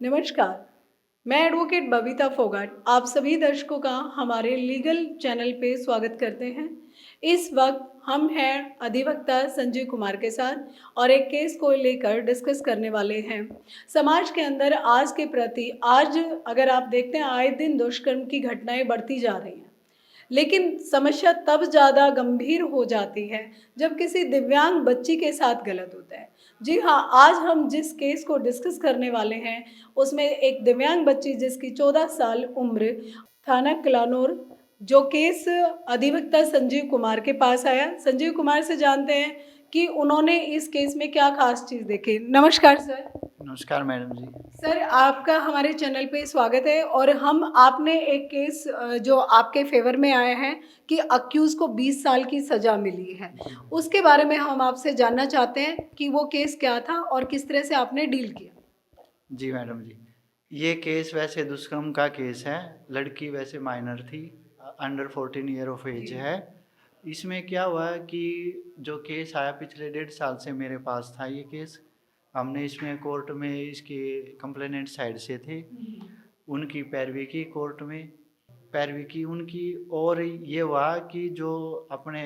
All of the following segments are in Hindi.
नमस्कार, मैं एडवोकेट बबीता फोगाट आप सभी दर्शकों का हमारे लीगल चैनल पे स्वागत करते हैं। इस वक्त हम हैं अधिवक्ता संजीव कुमार के साथ और एक केस को लेकर डिस्कस करने वाले हैं। समाज के अंदर आज के प्रति आज अगर आप देखते हैं आए दिन दुष्कर्म की घटनाएं बढ़ती जा रही हैं, लेकिन समस्या तब ज़्यादा गंभीर हो जाती है जब किसी दिव्यांग बच्ची के साथ गलत होता है। जी हाँ, आज हम जिस केस को डिस्कस करने वाले हैं उसमें एक दिव्यांग बच्ची जिसकी 14 साल उम्र, थाना किलानौर, जो केस अधिवक्ता संजीव कुमार के पास आया। संजीव कुमार से जानते हैं कि उन्होंने इस केस में क्या खास चीज़ देखी। नमस्कार सर। नमस्कार मैडम जी। सर, आपका हमारे चैनल पे स्वागत है और हम आपने एक केस जो आपके फेवर में आया है कि अक्यूज को 20 साल की सज़ा मिली है, उसके बारे में हम आपसे जानना चाहते हैं कि वो केस क्या था और किस तरह से आपने डील किया। जी मैडम जी, ये केस वैसे दुष्कर्म का केस है। लड़की वैसे माइनर थी, अंडर 14 ईयर ऑफ एज है। इसमें क्या हुआ कि जो केस आया पिछले 1.5 साल से मेरे पास था ये केस। हमने इसमें कोर्ट में इसकी कंप्लेनेंट साइड से थे, उनकी पैरवी की कोर्ट में, पैरवी की उनकी। और ये हुआ कि जो अपने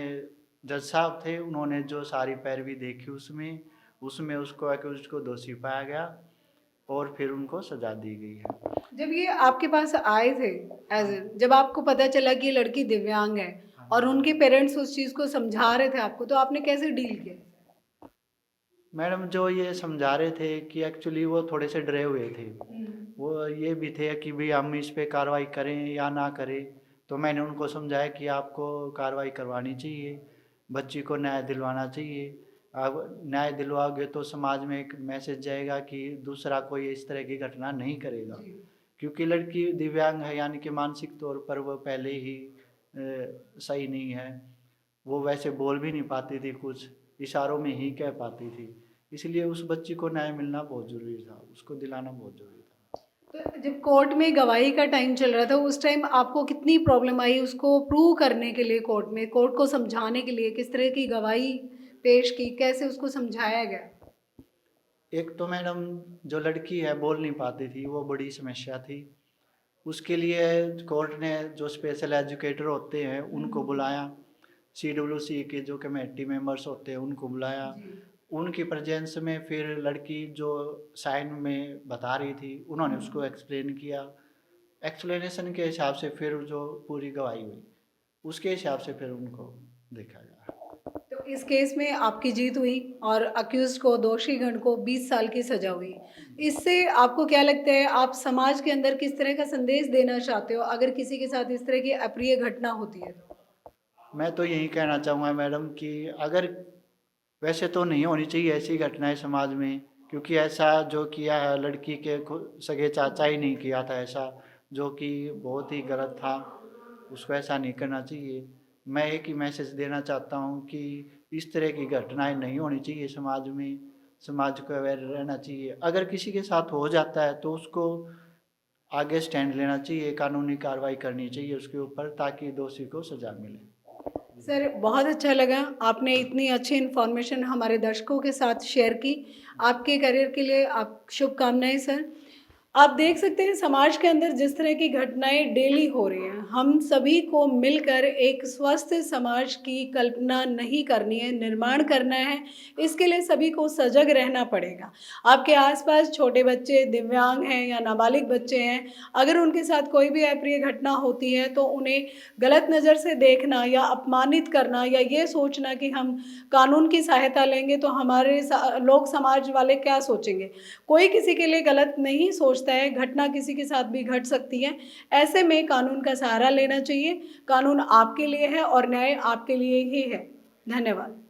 जज साहब थे उन्होंने जो सारी पैरवी देखी उसमें उसमें उसको अक्यूज्ड को दोषी पाया गया और फिर उनको सजा दी गई है। जब ये आपके पास आए थे, जब आपको पता चला कि ये लड़की दिव्यांग है और उनके पेरेंट्स उस चीज़ को समझा रहे थे आपको, तो आपने कैसे डील किया? मैडम जो ये समझा रहे थे कि एक्चुअली वो थोड़े से डरे हुए थे। वो ये भी थे कि भाई हम इस पे कार्रवाई करें या ना करें। तो मैंने उनको समझाया कि आपको कार्रवाई करवानी चाहिए, बच्ची को न्याय दिलवाना चाहिए। अब न्याय दिलवाओगे तो समाज में एक मैसेज जाएगा कि दूसरा कोई इस तरह की घटना नहीं करेगा। क्योंकि लड़की दिव्यांग है, यानी कि मानसिक तौर पर वो पहले ही सही नहीं है। वो वैसे बोल भी नहीं पाती थी, कुछ इशारों में ही कह पाती थी। इसलिए उस बच्ची को न्याय मिलना बहुत ज़रूरी था, उसको दिलाना बहुत ज़रूरी था। तो जब कोर्ट में गवाही का टाइम चल रहा था उस टाइम आपको कितनी प्रॉब्लम आई उसको प्रूव करने के लिए? कोर्ट में कोर्ट को समझाने के लिए किस तरह की गवाही पेश की, कैसे उसको समझाया गया? एक तो मैडम जो लड़की है बोल नहीं पाती थी, वो बड़ी समस्या थी। उसके लिए कोर्ट ने जो स्पेशल एजुकेटर होते हैं उनको बुलाया, CWC के जो कमेटी मेंबर्स होते हैं उनको बुलाया। उनकी प्रेजेंस में फिर लड़की जो साइन में बता रही थी उन्होंने उसको एक्सप्लेन किया। एक्सप्लेनेशन के हिसाब से फिर जो पूरी गवाही हुई उसके हिसाब से फिर उनको देखा गया। तो इस केस में आपकी जीत हुई और अक्यूज्ड को, दोषी गण को 20 साल की सजा हुई। इससे आपको क्या लगता है, आप समाज के अंदर किस तरह का संदेश देना चाहते हो अगर किसी के साथ इस तरह की अप्रिय घटना होती है तो? मैं तो यही कहना चाहूँगा मैडम कि अगर वैसे तो नहीं होनी चाहिए ऐसी घटनाएं समाज में, क्योंकि ऐसा जो किया है लड़की के सगे चाचा ही नहीं किया था ऐसा, जो कि बहुत ही गलत था। उसको ऐसा नहीं करना चाहिए। मैं एक ही मैसेज देना चाहता हूँ कि इस तरह की घटनाएं नहीं होनी चाहिए समाज में। समाज को अवेयर रहना चाहिए। अगर किसी के साथ हो जाता है तो उसको आगे स्टैंड लेना चाहिए, कानूनी कार्रवाई करनी चाहिए उसके ऊपर, ताकि दोषी को सजा मिले। सर, बहुत अच्छा लगा आपने इतनी अच्छी इन्फॉर्मेशन हमारे दर्शकों के साथ शेयर की। आपके करियर के लिए आप शुभकामनाएं सर। आप देख सकते हैं समाज के अंदर जिस तरह की घटनाएं डेली हो रही हैं, हम सभी को मिलकर एक स्वस्थ समाज की कल्पना नहीं करनी है, निर्माण करना है। इसके लिए सभी को सजग रहना पड़ेगा। आपके आसपास छोटे बच्चे दिव्यांग हैं या नाबालिग बच्चे हैं, अगर उनके साथ कोई भी अप्रिय घटना होती है तो उन्हें गलत नज़र से देखना या अपमानित करना या ये सोचना कि हम कानून की सहायता लेंगे तो हमारे लोग समाज वाले क्या सोचेंगे, कोई किसी के लिए गलत नहीं सोचता है। घटना किसी के साथ भी घट सकती है। ऐसे में कानून का सहारा लेना चाहिए। कानून आपके लिए है और न्याय आपके लिए ही है। धन्यवाद।